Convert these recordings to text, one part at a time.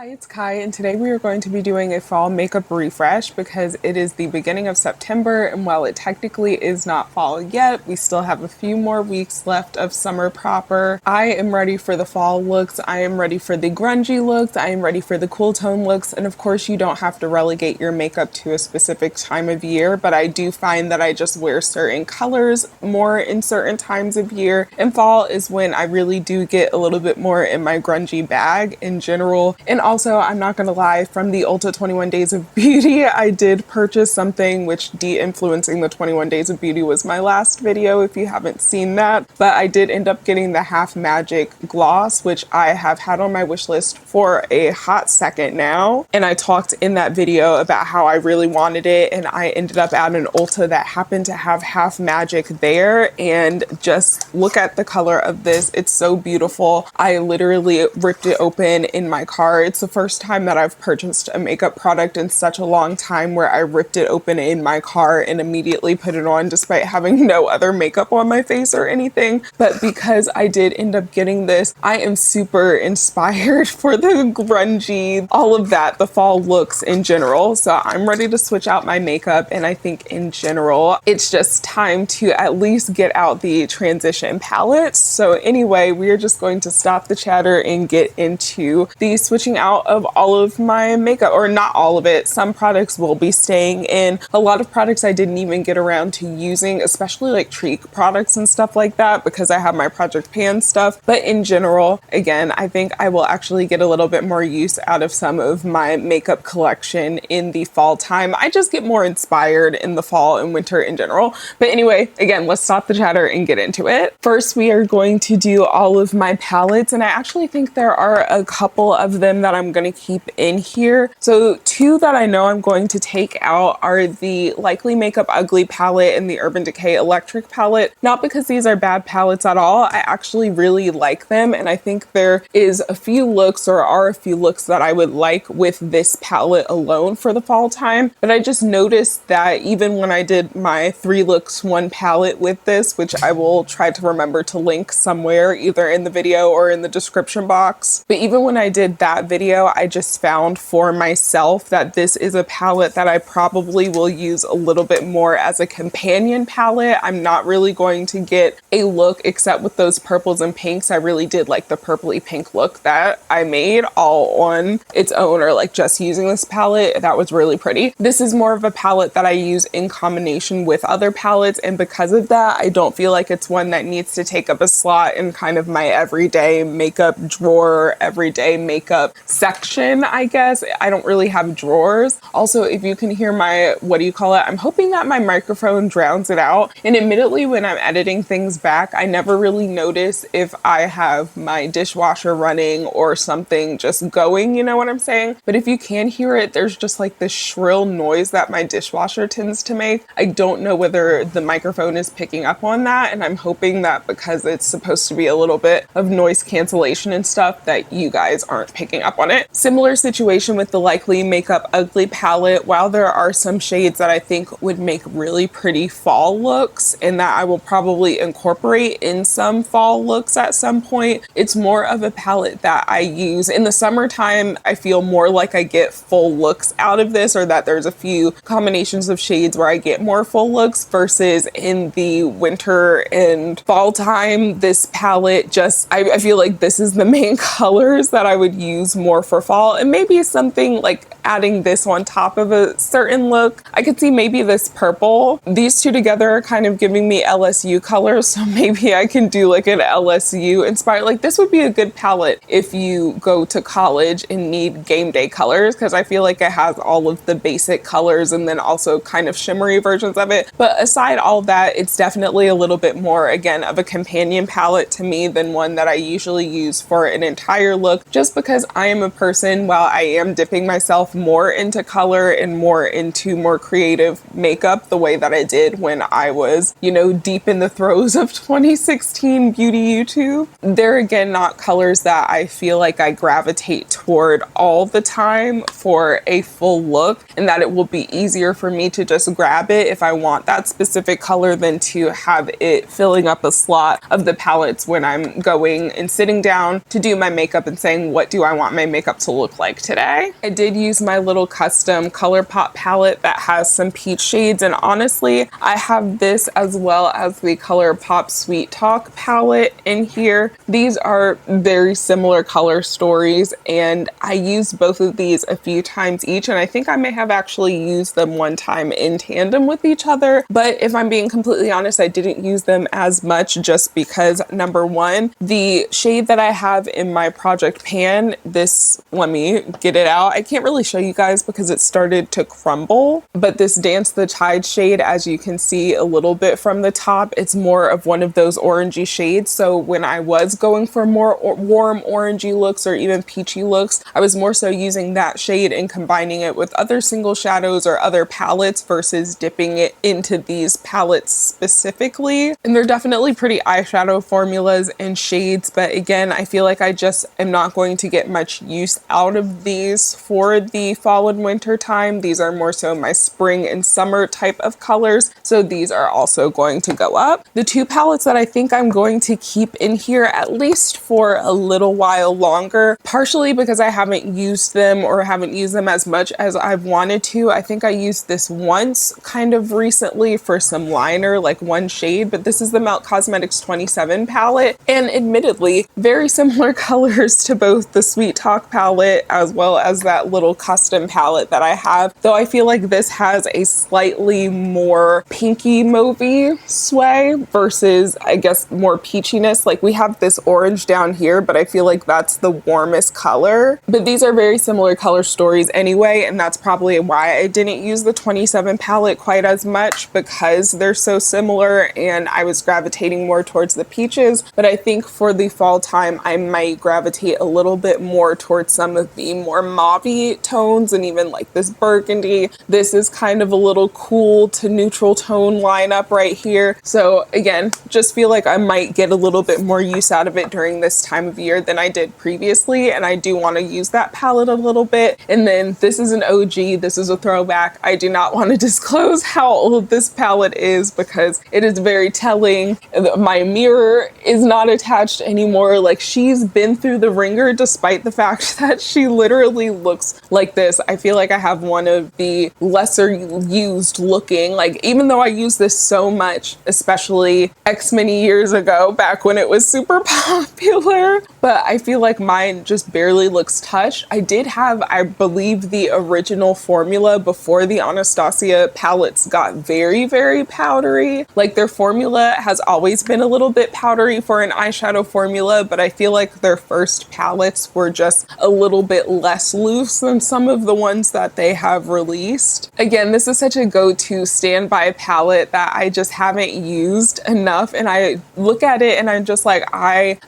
Hi, it's Kai, and today we are going to be doing a fall makeup refresh because it is the beginning of September, and while it technically is not fall yet, we still have a few more weeks left of summer proper. I am ready for the fall looks, I am ready for the grungy looks, I am ready for the cool tone looks, and of course you don't have to relegate your makeup to a specific time of year, but I do find that I just wear certain colors more in certain times of year, and fall is when I really do get a little bit more in my grungy bag in general. And also, I'm not gonna lie, from the Ulta 21 Days of Beauty, I did purchase something, which de-influencing the 21 Days of Beauty was my last video if you haven't seen that. But I did end up getting the Half Magic gloss, which I have had on my wish list for a hot second now. And I talked in that video about how I really wanted it, and I ended up at an Ulta that happened to have Half Magic there. And just look at the color of this, it's so beautiful. I literally ripped it open in my car. It's the first time that I've purchased a makeup product in such a long time where I ripped it open in my car and immediately put it on despite having no other makeup on my face or anything. But because I did end up getting this, I am super inspired for the grungy, all of that, the fall looks in general. So I'm ready to switch out my makeup, and I think in general, it's just time to at least get out the transition palettes. So anyway, we are just going to stop the chatter and get into the switching out of all of my makeup, or not all of it. Some products will be staying in. A lot of products I didn't even get around to using, especially like Treek products and stuff like that, because I have my Project Pan stuff. But in general, again, I think I will actually get a little bit more use out of some of my makeup collection in the fall time. I just get more inspired in the fall and winter in general. But anyway, again, let's stop the chatter and get into it. First, we are going to do all of my palettes, and I actually think there are a couple of them that I'm going to keep in here. So two that I know I'm going to take out are the Likely Makeup Ugly palette and the Urban Decay Electric palette. Not because these are bad palettes at all. I actually really like them, and I think there is a few looks, or are a few looks, that I would like with this palette alone for the fall time. But I just noticed that even when I did my 3 looks 1 palette with this, which I will try to remember to link somewhere either in the video or in the description box, but even when I did that video, I just found for myself that this is a palette that I probably will use a little bit more as a companion palette. I'm not really going to get a look except with those purples and pinks. I really did like the purpley pink look that I made all on its own, or like just using this palette. That was really pretty. This is more of a palette that I use in combination with other palettes, and because of that, I don't feel like it's one that needs to take up a slot in kind of my everyday makeup drawer, everyday makeup section, I guess. I don't really have drawers. Also, if you can hear my, what do you call it? I'm hoping that my microphone drowns it out. And admittedly, when I'm editing things back, I never really notice if I have my dishwasher running or something just going, you know what I'm saying? But if you can hear it, there's just like this shrill noise that my dishwasher tends to make. I don't know whether the microphone is picking up on that, and I'm hoping that because it's supposed to be a little bit of noise cancellation and stuff, that you guys aren't picking up on it. Similar situation with the Likely Makeup Ugly palette. While there are some shades that I think would make really pretty fall looks and that I will probably incorporate in some fall looks at some point, it's more of a palette that I use in the summertime. I feel more like I get full looks out of this, or that there's a few combinations of shades where I get more full looks, versus in the winter and fall time, this palette just, I feel like this is the main colors that I would use more for fall. And maybe something like adding this on top of a certain look. I could see maybe this purple. These two together are kind of giving me LSU colors, so maybe I can do like an LSU inspired, like this would be a good palette if you go to college and need game day colors, because I feel like it has all of the basic colors and then also kind of shimmery versions of it. But aside all that, it's definitely a little bit more, again, of a companion palette to me than one that I usually use for an entire look, just because I am a person, while I am dipping myself more into color and more into more creative makeup the way that I did when I was, you know, deep in the throes of 2016 beauty YouTube, they're again not colors that I feel like I gravitate toward all the time for a full look, and that it will be easier for me to just grab it if I want that specific color than to have it filling up a slot of the palettes when I'm going and sitting down to do my makeup and saying, what do I want my makeup to look like today. I did use my little custom ColourPop palette that has some peach shades, and honestly, I have this as well as the ColourPop Sweet Talk palette in here. These are very similar color stories, and I used both of these a few times each, and I think I may have actually used them one time in tandem with each other, but if I'm being completely honest, I didn't use them as much just because, number one, the shade that I have in my Project Pan, this, let me get it out. I can't really show you guys because it started to crumble, but this Dance the Tide shade, as you can see a little bit from the top, it's more of one of those orangey shades. So when I was going for more warm orangey looks or even peachy looks, I was more so using that shade and combining it with other single shadows or other palettes versus dipping it into these palettes specifically. And they're definitely pretty eyeshadow formulas and shades, but again, I feel like I just am not going to get much use out of these for the fall and winter time. These are more so my spring and summer type of colors, so these are also going to go up. The two palettes that I think I'm going to keep in here at least for a little while longer, partially because I haven't used them or haven't used them as much as I've wanted to. I think I used this once kind of recently for some liner, like one shade, but this is the Melt Cosmetics 27 palette, and admittedly very similar colors to both the Sweet Talk palette as well as that little custom palette that I have, though I feel like this has a slightly more pinky mauvey sway versus, I guess, more peachiness. Like we have this orange down here, but I feel like that's the warmest color. But these are very similar color stories anyway, and that's probably why I didn't use the 27 palette quite as much, because they're so similar and I was gravitating more towards the peaches. But I think for the fall time, I might gravitate a little bit more towards some of the more mauvey tones, and even like this burgundy. This is kind of a little cool to neutral tone lineup right here. So again, just feel like I might get a little bit more use out of it during this time of year than I did previously, and I do want to use that palette a little bit. And then this is an OG, this is a throwback. I do not want to disclose how old this palette is because it is very telling. My mirror is not attached anymore. Like, she's been through the ringer despite the fact that she literally looks like this. I feel like I have one of the lesser used looking, like, even though I use this so much, especially X many years ago, back when it was super popular, but I feel like mine just barely looks touched. I did have, I believe, the original formula before the Anastasia palettes got very, very powdery. Like, their formula has always been a little bit powdery for an eyeshadow formula, but I feel like their first palettes were just a little bit less loose than some of the ones that they have released. Again, this is such a go-to standby palette that I just haven't used enough, and I look at it and I'm just like,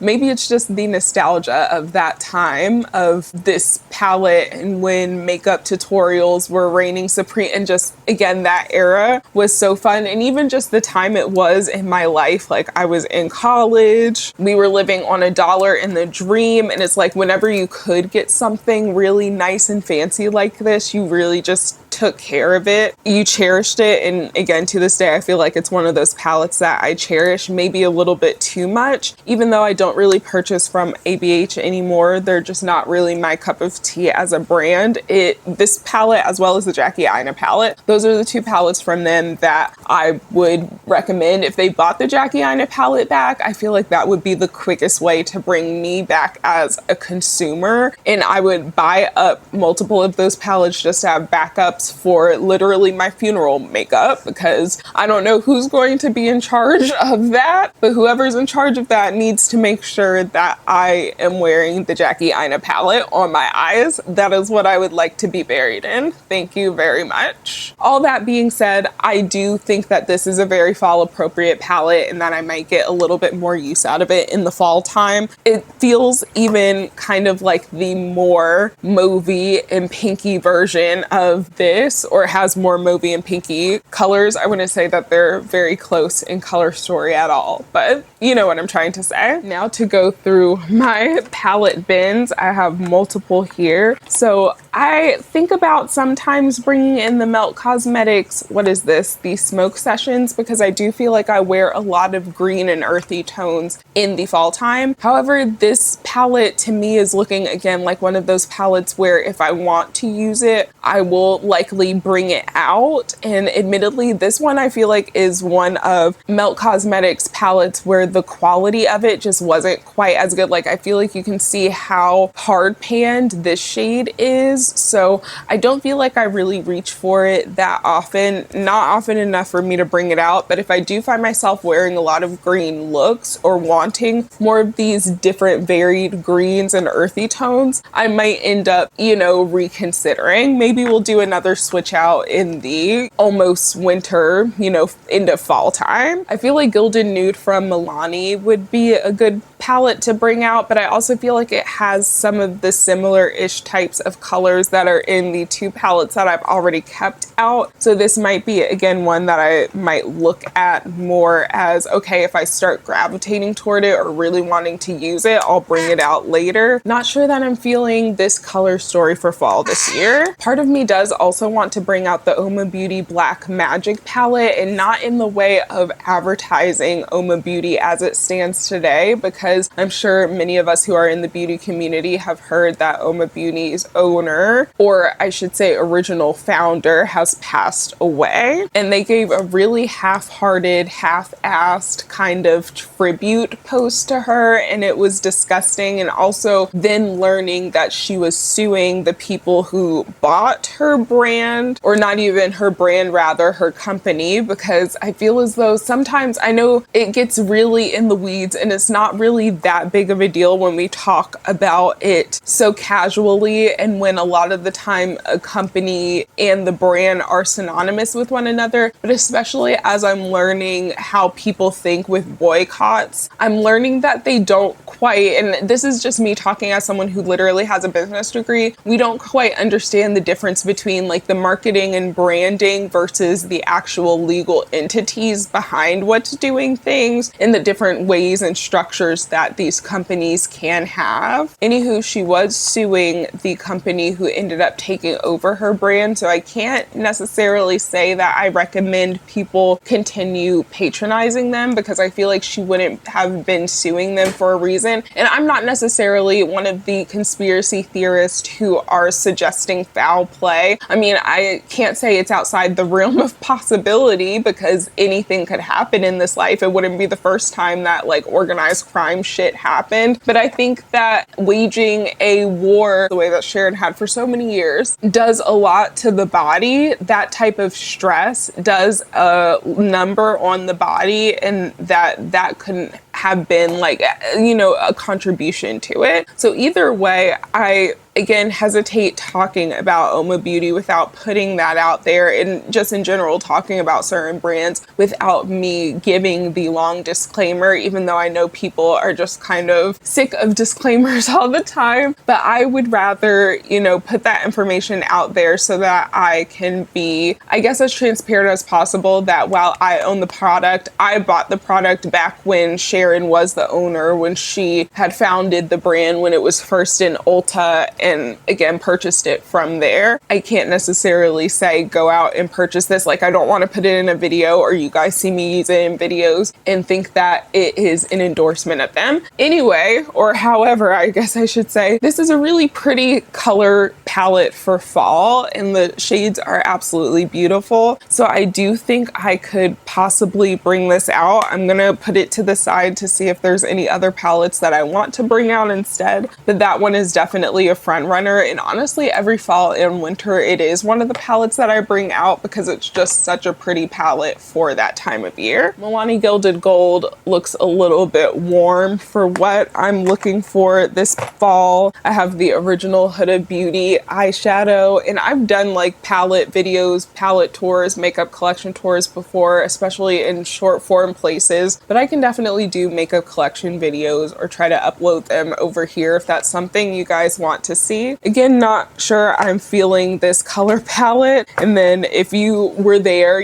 maybe it's just the nostalgia of that time of this palette and when makeup tutorials were reigning supreme, and just again, that era was so fun. And even just the time it was in my life, like I was in college, we were living on $1 in the dream, and it's like whenever you could get something really nice and fancy like this, you really just took care of it. You cherished it. And again, to this day, I feel like it's one of those palettes that I cherish maybe a little bit too much, even though I don't really purchase from ABH anymore. They're just not really my cup of tea as a brand. This palette, as well as the Jackie Aina palette, those are the two palettes from them that I would recommend. If they bought the Jackie Aina palette back, I feel like that would be the quickest way to bring me back as a consumer, and I would buy up multiple of those palettes just to have backups for literally my funeral makeup, because I don't know who's going to be in charge of that, but whoever's in charge of that needs to make sure that I am wearing the Jackie Aina palette on my eyes. That is what I would like to be buried in. Thank you very much. All that being said, I do think that this is a very fall appropriate palette and that I might get a little bit more use out of it in the fall time. It feels even kind of like the more mauvey and pinky version of this this, or has more mauvey and pinky colors. I wouldn't say that they're very close in color story at all, but you know what I'm trying to say. Now to go through my palette bins, I have multiple here. So I think about sometimes bringing in the Melt Cosmetics, what is this? The Smoke Sessions, because I do feel like I wear a lot of green and earthy tones in the fall time. However, this palette to me is looking again like one of those palettes where if I want to use it, I will likely bring it out. And admittedly, this one I feel like is one of Melt Cosmetics palettes where the quality of it just wasn't quite as good. Like I feel like you can see how hard panned this shade is. So I don't feel like I really reach for it that often, not often enough for me to bring it out. But if I do find myself wearing a lot of green looks or wanting more of these different varied greens and earthy tones, I might end up, you know, reconsidering. Maybe we'll do another switch out in the almost winter, you know, into fall time. I feel like Gilded Nude from Milani would be a good palette to bring out, but I also feel like it has some of the similar-ish types of colors that are in the two palettes that I've already kept out. So this might be, again, one that I might look at more as, okay, if I start gravitating toward it or really wanting to use it, I'll bring it out later. Not sure that I'm feeling this color story for fall this year. Part of me does also want to bring out the Oma Beauty Black Magic palette, and not in the way of advertising Oma Beauty as it stands today, because I'm sure many of us who are in the beauty community have heard that Oma Beauty's owner, or I should say original founder, has passed away. And they gave a really half-hearted, half-assed kind of tribute post to her, and it was disgusting. And also then learning that she was suing the people who bought her brand, or not even her brand, rather her company, because I feel as though sometimes, I know it gets really in the weeds and it's not really that big of a deal when we talk about it so casually, and when a lot of the time a company and the brand are synonymous with one another. But especially as I'm learning how people think with boycotts, I'm learning that they don't quite, and this is just me talking as someone who literally has a business degree, we don't quite understand the difference between like the marketing and branding versus the actual legal entities behind what's doing things, and the different ways and structures that these companies can have. Anywho, she was suing the company who ended up taking over her brand, so I can't necessarily say that I recommend people continue patronizing them, because I feel like she wouldn't have been suing them for a reason. And I'm not necessarily one of the conspiracy theorists who are suggesting foul play. I mean, I can't say it's outside the realm of possibility, because anything could happen in this life. It wouldn't be the first time that like organized crime shit happened. But I think that waging a war the way that Sharon had for so many years does a lot to the body. That type of stress does a number on the body, and that couldn't have been like, you know, a contribution to it. So either way, I again hesitate talking about Oma Beauty without putting that out there, and just in general talking about certain brands without me giving the long disclaimer, even though I know people are just kind of sick of disclaimers all the time. But I would rather, you know, put that information out there so that I can be, I guess, as transparent as possible, that while I own the product, I bought the product back when Sharon was the owner, when she had founded the brand, when it was first in Ulta, and again purchased it from there. I can't necessarily say go out and purchase this. Like, I don't want to put it in a video or you guys see me use it in videos and think that it is an endorsement of them. Anyway, or however, I guess I should say, this is a really pretty color palette for fall and the shades are absolutely beautiful. So I do think I could possibly bring this out. I'm gonna put it to the side to see if there's any other palettes that I want to bring out instead. But that one is definitely a front runner, and honestly every fall and winter it is one of the palettes that I bring out because it's just such a pretty palette for that time of year. Milani Gilded Gold looks a little bit warm for what I'm looking for this fall. I have the original Huda Beauty eyeshadow, and I've done like palette videos, palette tours, makeup collection tours before, especially in short form places, but I can definitely do do makeup collection videos or try to upload them over here if that's something you guys want to see. Again, not sure I'm feeling this color palette. And then if you were there,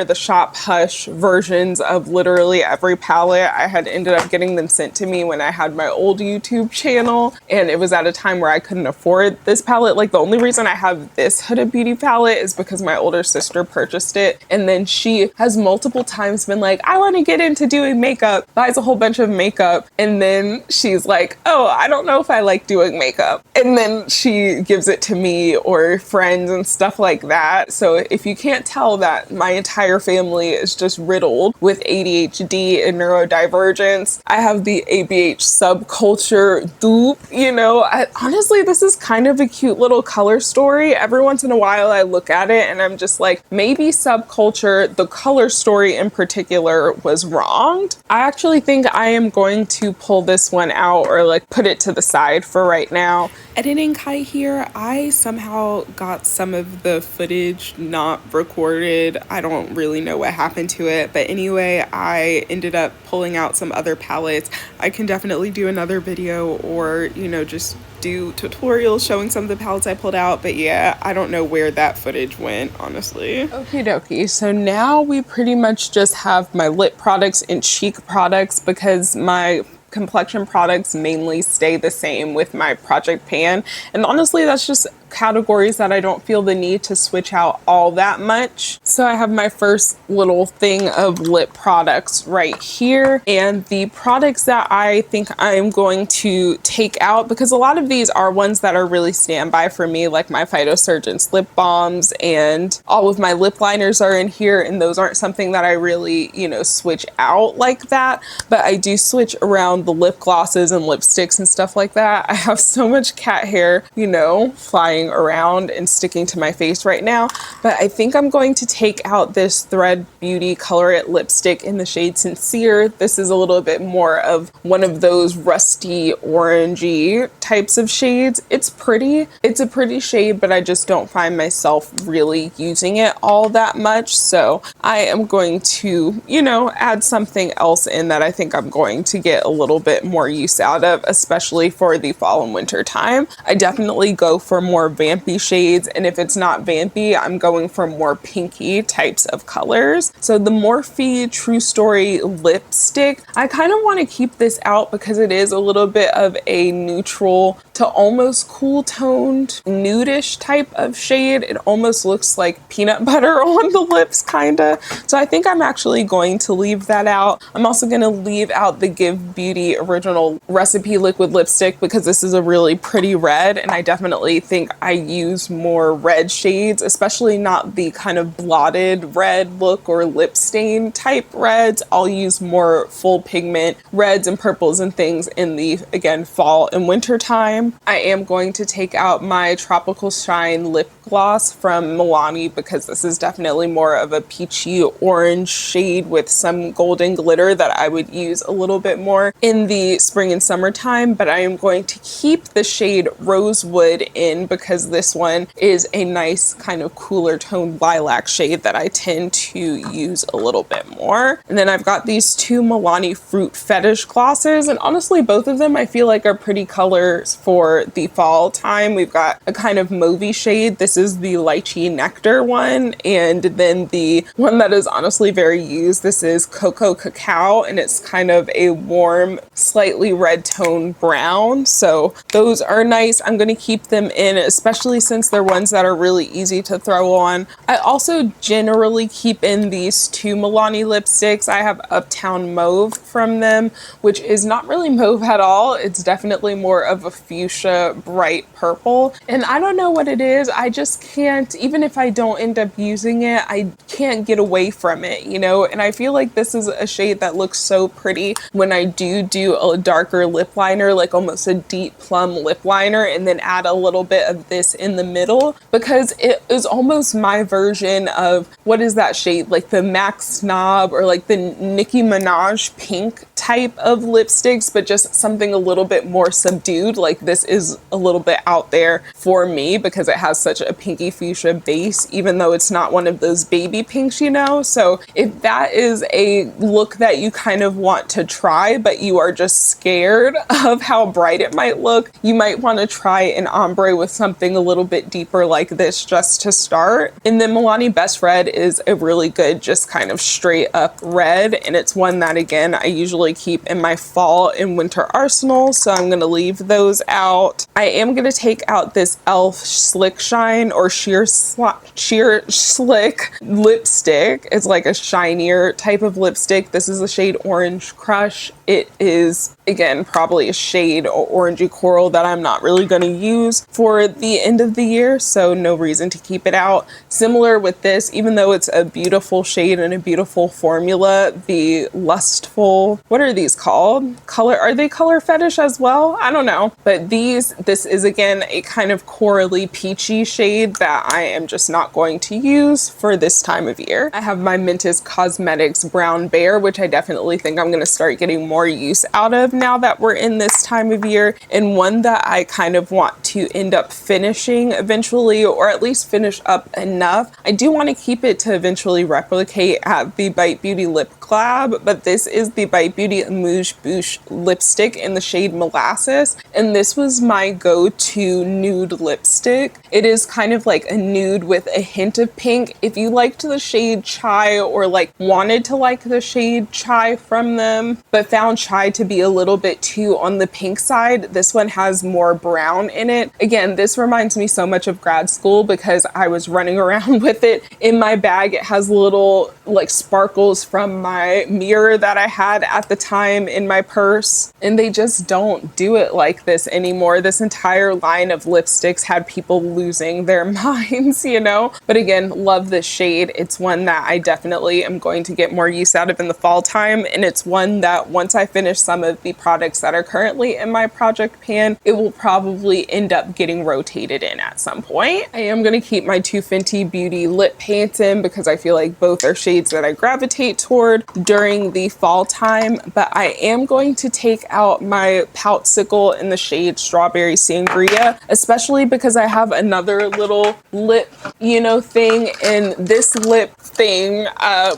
the Shop Hush versions of literally every palette. I had ended up getting them sent to me when I had my old YouTube channel, and it was at a time where I couldn't afford this palette. Like, the only reason I have this Huda Beauty palette is because my older sister purchased it, and then she has multiple times been like, I want to get into doing makeup, buys a whole bunch of makeup, and then she's like, oh, I don't know if I like doing makeup, and then she gives it to me or friends and stuff like that. So if you can't tell that my entire family is just riddled with ADHD and neurodivergence, I have the ABH subculture dupe, you know. Honestly, this is kind of a cute little color story. Every once in a while I look at it and I'm just like, maybe subculture, the color story in particular, was wronged. I actually think I am going to pull this one out or like put it to the side for right now. Editing Kai here, I somehow got some of the footage not recorded. I don't really know what happened to it, but anyway, I ended up pulling out some other palettes. I can definitely do another video or, you know, just do tutorials showing some of the palettes I pulled out, but yeah, I don't know where that footage went, honestly. Okie dokie, so now we pretty much just have my lip products and cheek products because my complexion products mainly stay the same with my Project Pan, and honestly that's just categories that I don't feel the need to switch out all that much. So I have my first little thing of lip products right here, and the products that I think I'm going to take out, because a lot of these are ones that are really standby for me, like my Phytosurgence lip balms, and all of my lip liners are in here, and those aren't something that I really, you know, switch out like that, but I do switch around the lip glosses and lipsticks and stuff like that. I have so much cat hair, you know, flying around and sticking to my face right now, but I think I'm going to take out this Thread Beauty Color It lipstick in the shade Sincere. This is a little bit more of one of those rusty orangey types of shades. It's pretty, it's a pretty shade, but I just don't find myself really using it all that much, so I am going to, you know, add something else in that I think I'm going to get a little bit more use out of, especially for the fall and winter time. I definitely go for more vampy shades, and if it's not vampy, I'm going for more pinky types of colors. So the Morphe True Story lipstick, I kind of want to keep this out because it is a little bit of a neutral to almost cool toned nudish type of shade. It almost looks like peanut butter on the lips, kinda. So I think I'm actually going to leave that out. I'm also going to leave out the Give Beauty Original Recipe Liquid Lipstick because this is a really pretty red, and I definitely think I use more red shades, especially not the kind of blotted red look or lip stain type reds. I'll use more full pigment reds and purples and things in the, again, fall and winter time. I am going to take out my Tropical Shine lip gloss from Milani because this is definitely more of a peachy orange shade with some golden glitter that I would use a little bit more in the spring and summertime, but I am going to keep the shade Rosewood in because this one is a nice kind of cooler toned lilac shade that I tend to use a little bit more. And then I've got these two Milani Fruit Fetish glosses, and honestly both of them I feel like are pretty colors for the fall time. We've got a kind of mauvey shade. This is the Lychee Nectar one, and then the one that is honestly very used, this is Cocoa Cacao, and it's kind of a warm, slightly red tone brown. So those are nice. I'm going to keep them in, especially since they're ones that are really easy to throw on. I also generally keep in these two Milani lipsticks. I have Uptown Mauve from them, which is not really mauve at all. It's definitely more of a fuchsia bright purple, and I don't know what it is. I just can't, even if I don't end up using it, I can't get away from it, you know. And I feel like this is a shade that looks so pretty when I do a darker lip liner, like almost a deep plum lip liner, and then add a little bit of this in the middle, because it is almost my version of, what is that shade, like the MAC Snob or like the Nicki Minaj pink type of lipsticks, but just something a little bit more subdued. Like, this this is a little bit out there for me because it has such a pinky fuchsia base, even though it's not one of those baby pinks, you know? So if that is a look that you kind of want to try, but you are just scared of how bright it might look, you might want to try an ombre with something a little bit deeper like this just to start. And then Milani Best Red is a really good, just kind of straight up red. And it's one that, again, I usually keep in my fall and winter arsenal. So I'm going to leave those out. I am going to take out this e.l.f. Slick Shine or Sheer Slick lipstick. It's like a shinier type of lipstick. This is the shade Orange Crush. It is, again, probably a shade or orangey coral that I'm not really going to use for the end of the year, so no reason to keep it out. Similar with this, even though it's a beautiful shade and a beautiful formula, the Lustful, what are these called? Are they color fetish as well? I don't know. But this is, again, a kind of corally peachy shade that I am just not going to use for this time of year. I have my Mentis Cosmetics Brown Bear, which I definitely think I'm going to start getting more use out of now that we're in this time of year, and one that I kind of want to end up finishing eventually, or at least finish up enough. I do want to keep it to eventually replicate at the Bite Beauty Lip Collab, but this is the Bite Beauty Amuse Bouche lipstick in the shade Molasses, and this was my go-to nude lipstick. It is kind of like a nude with a hint of pink. If you liked the shade Chai, or like wanted to like the shade Chai from them, but found Chai to be a little bit too on the pink side, this one has more brown in it. Again, this reminds me so much of grad school because I was running around with it in my bag. It has little like sparkles from my mirror that I had at the time in my purse, and they just don't do it like this anymore. This entire line of lipsticks had people losing their minds, you know? But again, love this shade. It's one that I definitely am going to get more use out of in the fall time, and it's one that once I finish some of the products that are currently in my project pan, it will probably end up getting rotated in at some point. I am going to keep my two Fenty Beauty lip paints in because I feel like both are shades that I gravitate toward during the fall time, but I am going to take out my Poutsicle in the shade Strawberry Sangria, especially because I have another little lip, you know, thing, and this lip thing,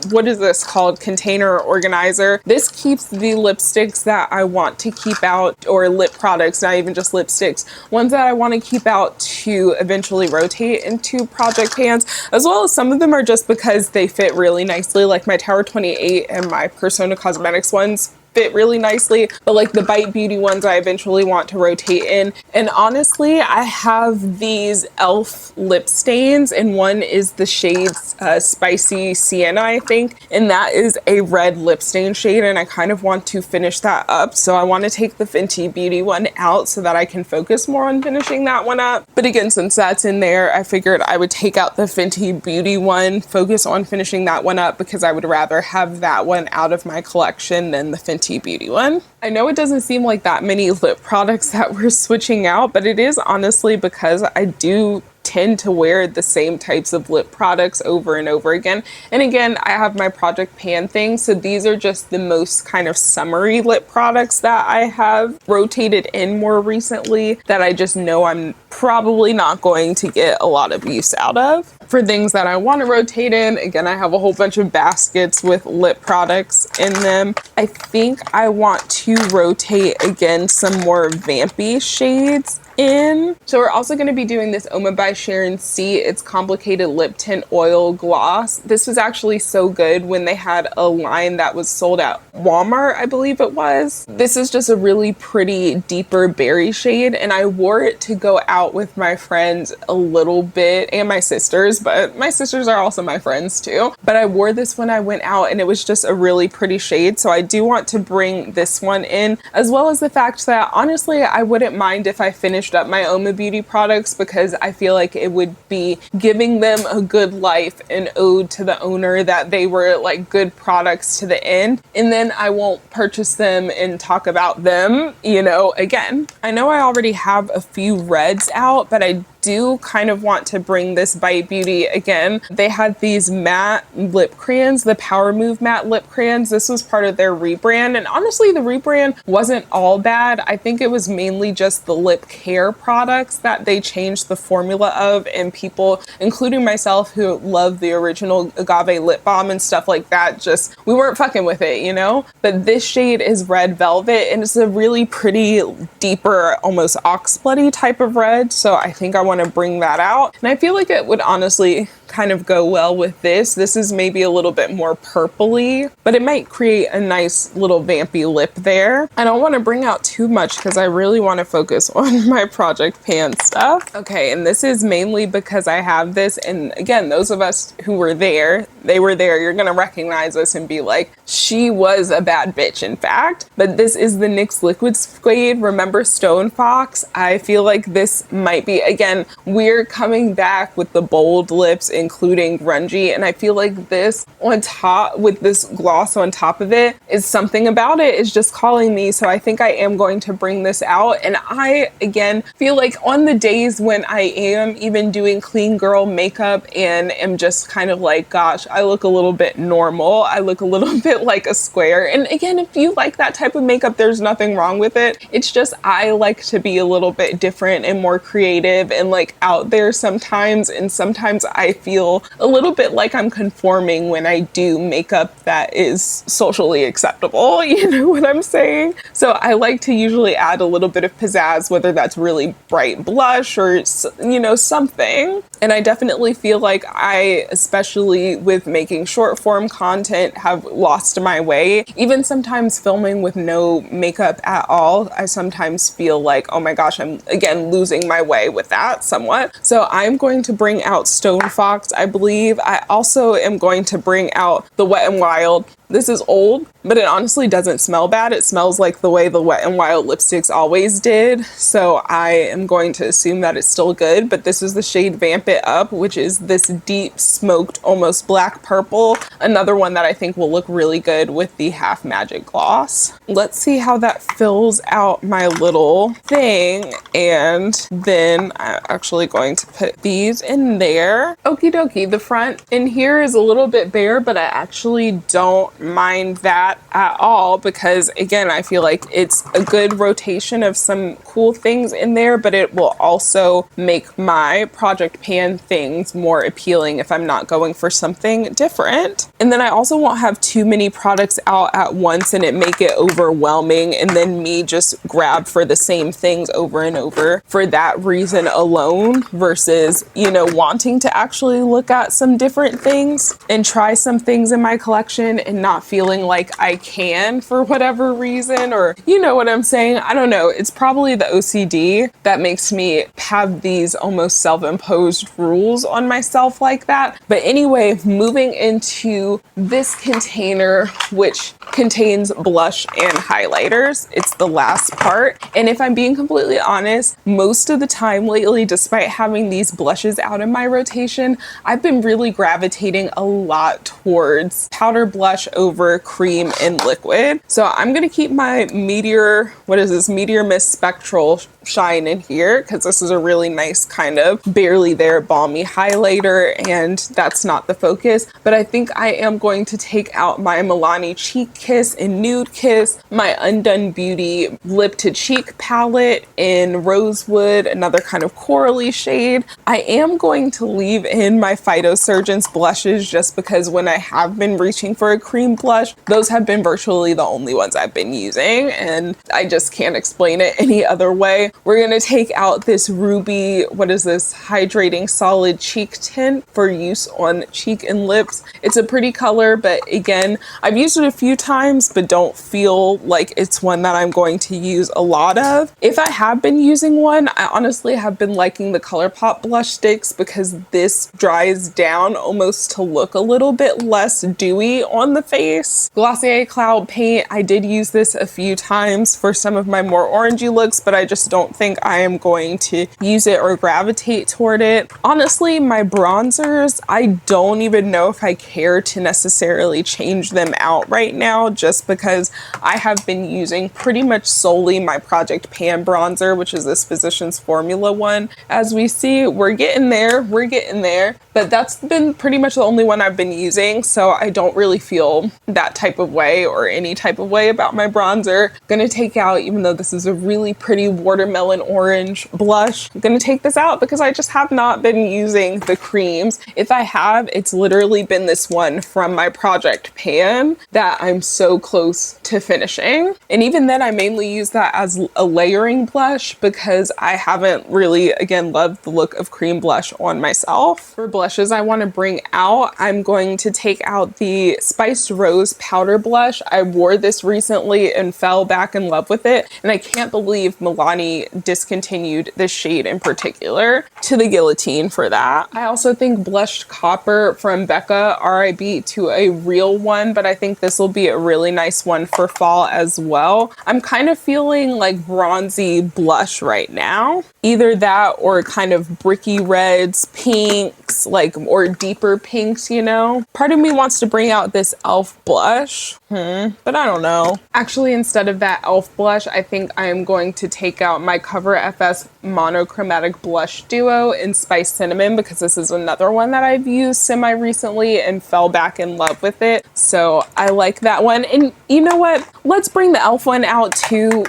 what is this called? Container organizer. This keeps the lipsticks that I want to keep out, or lip products, not even just lipsticks, ones that I want to keep out to eventually rotate into project pans, as well as some of them are just because they fit really nicely, like my Tower 28 and my Persona Cosmetics ones fit really nicely, but like the Bite Beauty ones I eventually want to rotate in. And honestly, I have these e.l.f. lip stains, and one is the shade Spicy Sienna, I think, and that is a red lip stain shade, and I kind of want to finish that up. So I want to take the Fenty Beauty one out so that I can focus more on finishing that one up. But again, since that's in there, I figured I would take out the Fenty Beauty one, focus on finishing that one up, because I would rather have that one out of my collection than the Fenty Beauty one. I know it doesn't seem like that many lip products that we're switching out, but it is honestly because I do tend to wear the same types of lip products over and over again. And again, I have my project pan thing, so these are just the most kind of summery lip products that I have rotated in more recently that I just know I'm probably not going to get a lot of use out of. For things that I want to rotate in, again, I have a whole bunch of baskets with lip products in them. I think I want to rotate again some more vampy shades in. So we're also going to be doing this Oma by Sharon C. It's Complicated Lip Tint Oil Gloss. This was actually so good when they had a line that was sold at Walmart, I believe it was. This is just a really pretty deeper berry shade, and I wore it to go out with my friends a little bit, and my sisters, but my sisters are also my friends too. But I wore this when I went out, and it was just a really pretty shade, so I do want to bring this one in, as well as the fact that honestly I wouldn't mind if I finished up my Oma Beauty products, because I feel like it would be giving them a good life, an ode to the owner that they were like good products to the end, and then I won't purchase them and talk about them, you know, again. I know I already have a few reds out, but I do kind of want to bring this Bite Beauty again. They had these matte lip crayons, the Power Move matte lip crayons. This was part of their rebrand, and honestly the rebrand wasn't all bad. I think it was mainly just the lip care products that they changed the formula of, and people, including myself who love the original Agave lip balm and stuff like that, just we weren't fucking with it, you know? But this shade is Red Velvet, and it's a really pretty, deeper, almost ox bloody type of red, so I think I want to bring that out. And I feel like it would honestly kind of go well with this. This is maybe a little bit more purpley, but it might create a nice little vampy lip there. I don't want to bring out too much because I really want to focus on my Project Pan stuff. Okay, and this is mainly because I have this, and again, those of us who were there, they were there, you're gonna recognize us and be like, she was a bad bitch, in fact. But this is the NYX Liquid Suede. Remember Stone Fox? I feel like this might be, again, we're coming back with the bold lips, including grungy, and I feel like this on top with this gloss on top of it is something about it is just calling me. So I think I am going to bring this out. And I again feel like on the days when I am even doing clean girl makeup and am just kind of like, gosh, I look a little bit normal, I look a little bit like a square. And again, if you like that type of makeup, there's nothing wrong with it. It's just I like to be a little bit different and more creative and like out there sometimes, and sometimes I feel a little bit like I'm conforming when I do makeup that is socially acceptable, you know what I'm saying? So I like to usually add a little bit of pizzazz, whether that's really bright blush or, you know, something. And I definitely feel like I, especially with making short form content, have lost my way. Even sometimes filming with no makeup at all, I sometimes feel like, oh my gosh, I'm again losing my way with that somewhat. So I'm going to bring out Stone Fox, I believe. I also am going to bring out the Wet n Wild. This is old, but it honestly doesn't smell bad. It smells like the way the Wet n Wild lipsticks always did. So I am going to assume that it's still good, but this is the shade Vamp It Up, which is this deep smoked, almost black purple. Another one that I think will look really good with the Half Magic gloss. Let's see how that fills out my little thing. And then I'm actually going to put these in there. Okie dokie, the front in here is a little bit bare, but I actually don't mind that at all because again, I feel like it's a good rotation of some cool things in there, but it will also make my Project Pan things more appealing if I'm not going for something different. And then I also won't have too many products out at once and it make it overwhelming and then me just grab for the same things over and over for that reason alone versus, you know, wanting to actually look at some different things and try some things in my collection and not feeling like I can for whatever reason, or you know what I'm saying? I don't know. It's probably the OCD that makes me have these almost self-imposed rules on myself like that. But anyway, moving into this container, which contains blush and highlighters. It's the last part. And if I'm being completely honest, most of the time lately, despite having these blushes out in my rotation, I've been really gravitating a lot towards powder blush over cream and liquid. So I'm gonna keep my Meteor Mist Spectral shine in here because this is a really nice kind of barely there balmy highlighter, and that's not the focus. But I think I am going to take out my Milani Cheek Kiss and Nude Kiss, my Undone Beauty Lip to Cheek palette in Rosewood, another kind of corally shade. I am going to leave in my Phytosurgence blushes just because when I have been reaching for a cream blush, those have been virtually the only ones I've been using, and I just can't explain it any other way. We're gonna take out this Ruby, Hydrating Solid Cheek Tint for use on cheek and lips. It's a pretty color, but again, I've used it a few times, but don't feel like it's one that I'm going to use a lot of. If I have been using one, I honestly have been liking the ColourPop blush sticks because this dries down almost to look a little bit less dewy on the face. Glossier Cloud Paint, I did use this a few times for some of my more orangey looks, but I just don't don't think I am going to use it or gravitate toward it. Honestly, my bronzers, I don't even know if I care to necessarily change them out right now, just because I have been using pretty much solely my Project Pan bronzer, which is this Physicians Formula one. As we see, we're getting there, but that's been pretty much the only one I've been using, so I don't really feel that type of way or any type of way about my bronzer. I'm gonna take out, even though this is a really pretty watermelon orange blush, I'm gonna take this out because I just have not been using the creams. If I have, it's literally been this one from my Project Pan that I'm so close to finishing. And even then, I mainly use that as a layering blush because I haven't really, again, loved the look of cream blush on myself. For blushes I want to bring out, I'm going to take out the Spiced Rose powder blush. I wore this recently and fell back in love with it, and I can't believe Milani discontinued this shade in particular. To the guillotine for that. I also think Blushed Copper from Becca, RIB to a real one, but I think this will be a really nice one for fall as well. I'm kind of feeling like bronzy blush right now. Either that or kind of bricky reds, pinks, like, or deeper pinks, you know? Part of me wants to bring out this e.l.f. blush, but I don't know. Actually, instead of that e.l.f. blush, I think I am going to take out my Cover FS Monochromatic Blush Duo in Spice Cinnamon, because this is another one that I've used semi-recently and fell back in love with it. So I like that one. And you know what? Let's bring the e.l.f. one out too.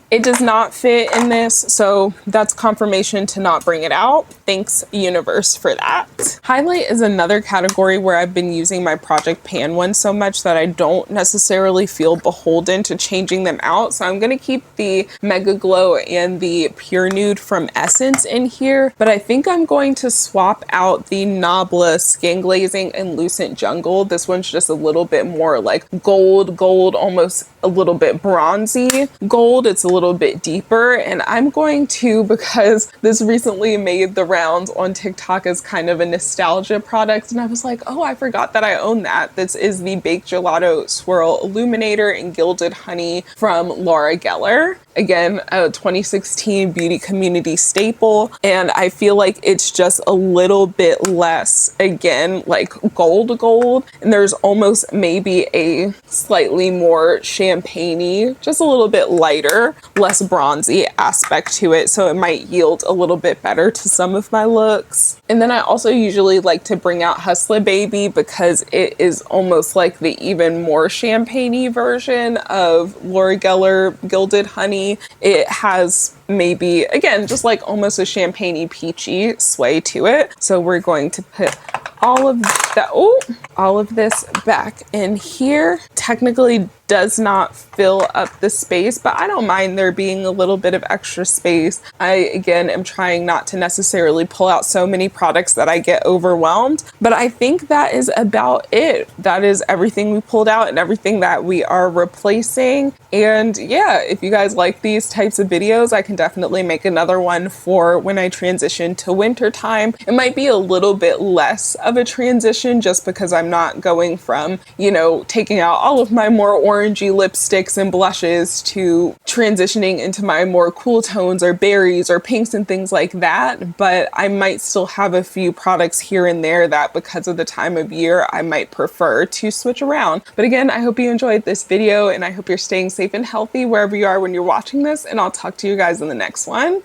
It does not fit in this, so that's confirmation to not bring it out. Thanks, universe, for that. Highlight is another category where I've been using my Project Pan one so much that I don't necessarily feel beholden to changing them out. So I'm gonna keep the Mega Glow and the Pure Nude from Essence in here, but I think I'm going to swap out the Nabla Skin Glazing and Lucent Jungle. This one's just a little bit more like gold, almost a little bit bronzy gold. It's a little bit deeper, and I'm going to, because this recently made the rounds on TikTok as kind of a nostalgia product, and I was like, oh, I forgot that I own that. This is the Baked Gelato Swirl Illuminator in Gilded Honey from Laura Geller. Again, a 2016 beauty community staple, and I feel like it's just a little bit less, again, like gold, and there's almost maybe a slightly more champagne-y, just a little bit lighter, less bronzy aspect to it, so it might yield a little bit better to some of my looks. And then I also usually like to bring out Hustla Baby because it is almost like the even more champagne-y version of Laura Geller Gilded Honey. It has maybe, again, just like almost a champagne-y peachy sway to it. So we're going to put all of that, all of this back in here. Technically does not fill up the space, but I don't mind there being a little bit of extra space. I, again, am trying not to necessarily pull out so many products that I get overwhelmed, but I think that is about it. That is everything we pulled out and everything that we are replacing. And yeah, if you guys like these types of videos, I can definitely make another one for when I transition to winter time. It might be a little bit less of a transition just because I'm not going from, you know, taking out all of my more orangey lipsticks and blushes to transitioning into my more cool tones or berries or pinks and things like that. But I might still have a few products here and there that, because of the time of year, I might prefer to switch around. But again, I hope you enjoyed this video, and I hope you're staying safe and healthy wherever you are when you're watching this, and I'll talk to you guys in the next one.